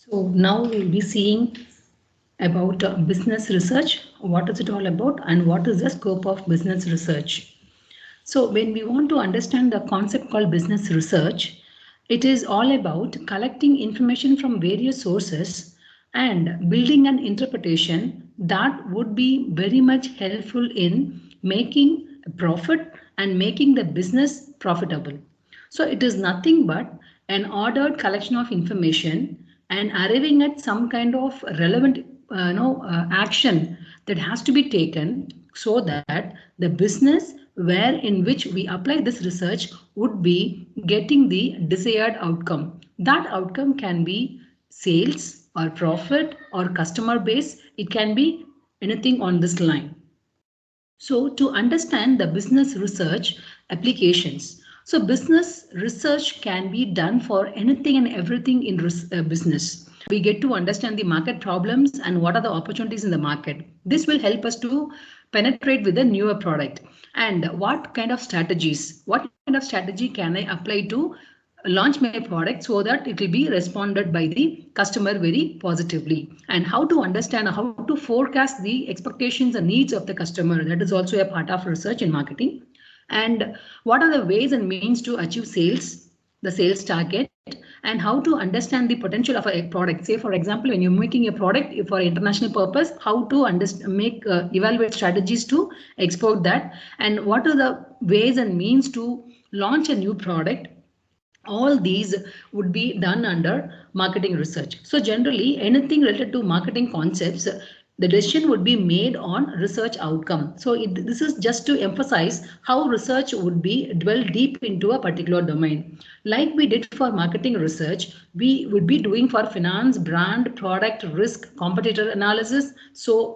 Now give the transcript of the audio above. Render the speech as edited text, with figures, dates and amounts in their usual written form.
So now we'll be seeing about business research. What is it all about and what is the scope of business research? So when we want to understand the concept called business research, it is all about collecting information from various sources and building an interpretation that would be very much helpful in making a profit and making the business profitable. So it is nothing but an ordered collection of information and arriving at some kind of relevant action that has to be taken so that the business where in which we apply this research would be getting the desired outcome. That outcome can be sales or profit or customer base. It can be anything on this line. So to understand the business research applications, so business research can be done for anything and everything in business. We get to understand the market problems and what are the opportunities in the market. This will help us to penetrate with a newer product. And what kind of strategy can I apply to launch my product so that it will be responded by the customer very positively, and how to understand how to forecast the expectations and needs of the customer. That is also a part of research in marketing. And what are the ways and means to achieve sales, the sales target, and how to understand the potential of a product. Say for example, when you're making a product for international purpose, how to evaluate strategies to export that, and what are the ways and means to launch a new product. All these would be done under marketing research. So generally anything related to marketing concepts, the decision would be made on research outcome. So this is just to emphasize how research would be dwell deep into a particular domain. Like we did for marketing research, we would be doing for finance, brand, product, risk, competitor analysis. So